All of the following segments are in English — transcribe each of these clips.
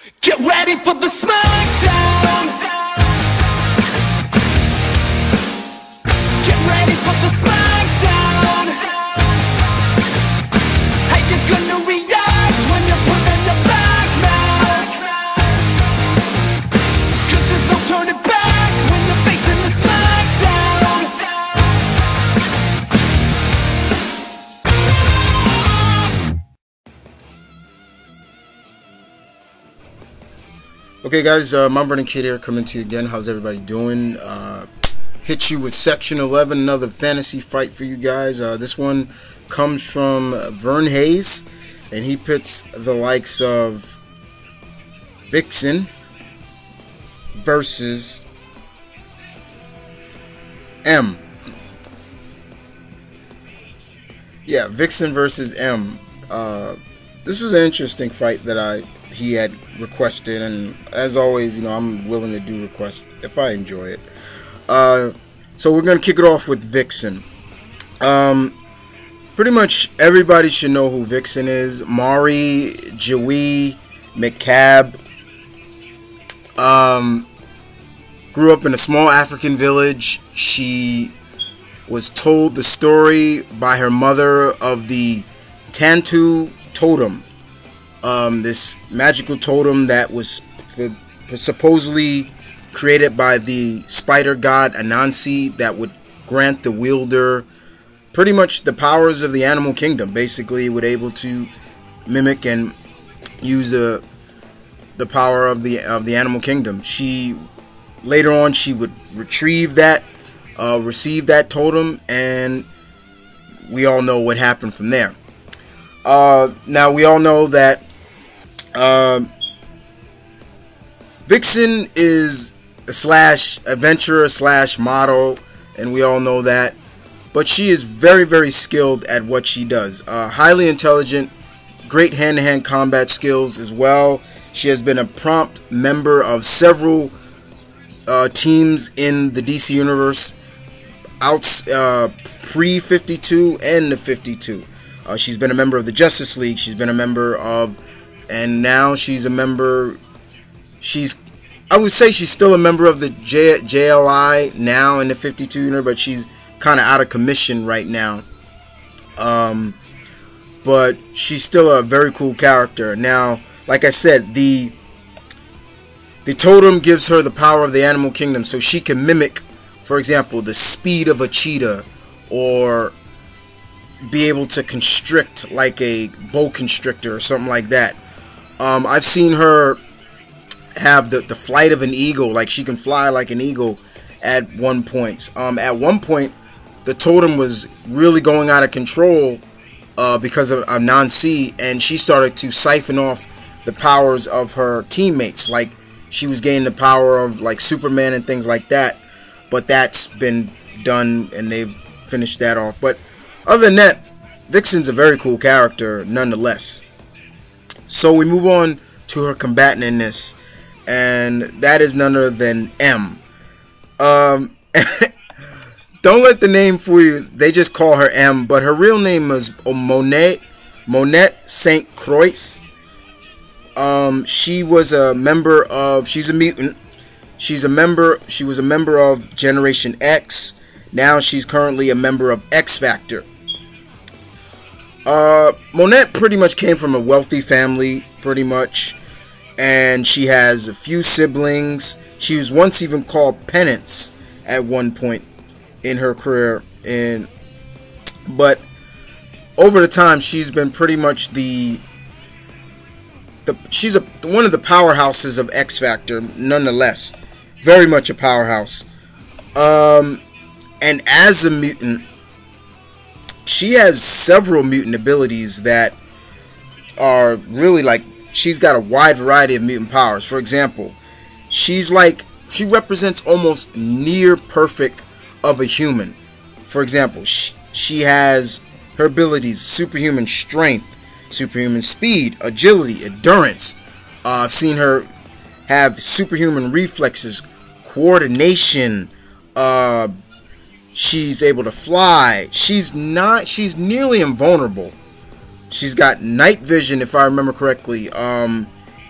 Get ready for the smackdown. Get ready for the smackdown. How you gonna react when you're put on your back now? 'Cause there's no turning back when you're facing the smackdown. Okay guys, my VernHayes here, coming to you again. How's everybody doing? Hit you with Section 11, another fantasy fight for you guys. This one comes from VernHayes, and he pits the likes of Vixen versus M. Yeah, Vixen versus M. This was an interesting fight that he had requested, and as always, you know, I'm willing to do requests if I enjoy it. So we're gonna kick it off with Vixen. Pretty much everybody should know who Vixen is. Mari Jawi McCabe grew up in a small African village. She was told the story by her mother of the Tantu totem. This magical totem that was supposedly created by the spider god Anansi, that would grant the wielder pretty much the powers of the animal kingdom. Basically, would able to mimic and use the power of the animal kingdom. She later on she would retrieve that, receive that totem, and we all know what happened from there. Now we all know that Vixen is a slash adventurer slash model, and we all know that, but she is very, very skilled at what she does. Highly intelligent, great hand-to-hand combat skills as well. She has been a prompt member of several teams in the DC universe, pre-52 and the 52. She's been a member of the Justice League. She's been a member of, and now she's a member. I would say she's still a member of the JLI now in the 52 unit, but she's kind of out of commission right now. But she's still a very cool character. Now, like I said, the totem gives her the power of the animal kingdom, so she can mimic, for example, the speed of a cheetah, or be able to constrict like a boa constrictor or something like that. I've seen her have the flight of an eagle, like she can fly like an eagle at one point. At one point, the totem was really going out of control because of Nancy, and she started to siphon off the powers of her teammates. Like, she was gaining the power of like Superman and things like that, but that's been done and they've finished that off. But other than that, Vixen's a very cool character nonetheless. So we move on to her combatant in this, and that is none other than M. Don't let the name fool you. They just call her M, but her real name is Monette St. Croix. She was a member of, she's a mutant. She was a member of Generation X. Now she's currently a member of X Factor. Monette pretty much came from a wealthy family, pretty much, and she has a few siblings. She was once even called Penance at one point in her career, but over the time she's been pretty much she's one of the powerhouses of X Factor nonetheless. Very much a powerhouse. And as a mutant, she has several mutant abilities that are really like, she's got a wide variety of mutant powers. For example, she represents almost near perfect of a human. For example, she has her abilities: superhuman strength, superhuman speed, agility, endurance. I've seen her have superhuman reflexes, coordination. She's able to fly. She's nearly invulnerable. She's got night vision, if I remember correctly.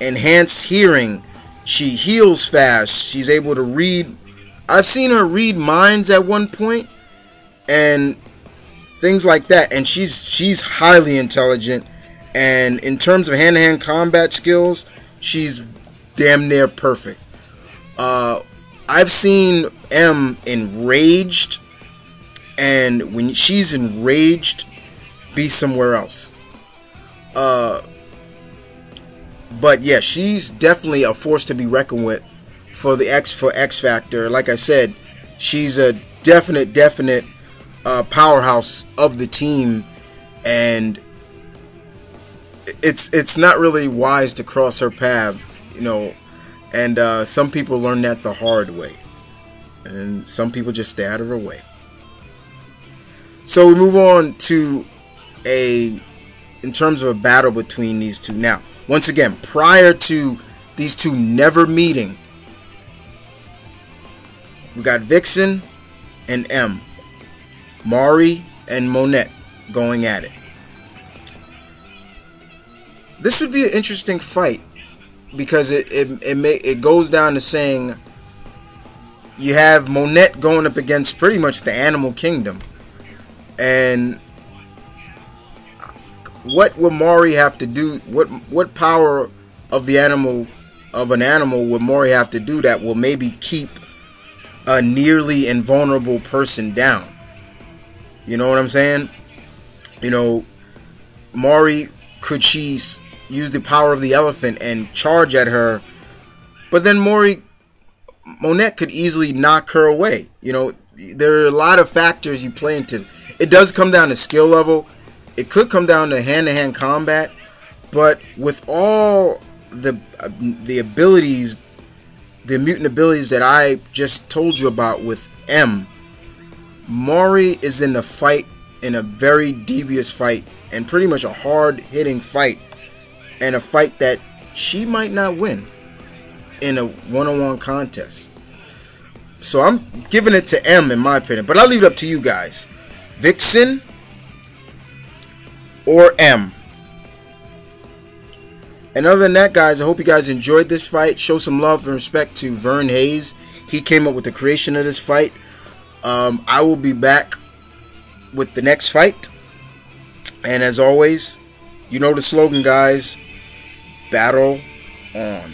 enhanced hearing. She heals fast. She's able to read. I've seen her read minds at one point and things like that. And she's highly intelligent. And in terms of hand-to-hand combat skills, she's damn near perfect. I've seen M enraged, and when she's enraged, be somewhere else. But yeah, she's definitely a force to be reckoned with for X Factor. Like I said, she's a definite powerhouse of the team, and it's not really wise to cross her path, you know. And some people learn that the hard way, and some people just stay out of her way. So we move on to in terms of a battle between these two. Now, once again, prior to these two never meeting, we got Vixen and M, Mari and Monette going at it. This would be an interesting fight, because it goes down to saying you have Monette going up against pretty much the animal kingdom, and what will Mari have to do? What power of an animal would Mari have to do that will maybe keep a nearly invulnerable person down? You know what I'm saying? You know, Mari, could she use the power of the elephant and charge at her? But then Monette could easily knock her away. You know, there are a lot of factors you play into. It does come down to skill level. It could come down to hand-to-hand combat. But with all the abilities, the mutant abilities that I just told you about with M, Mari is in the fight, in a very devious fight, and pretty much a hard-hitting fight, and a fight that she might not win in a one-on-one contest. So I'm giving it to M in my opinion, but I'll leave it up to you guys. Vixen or M? And other than that, guys, I hope you guys enjoyed this fight. Show some love and respect to VernHayes. He came up with the creation of this fight. I will be back with the next fight. And as always, you know the slogan, guys. Battle on.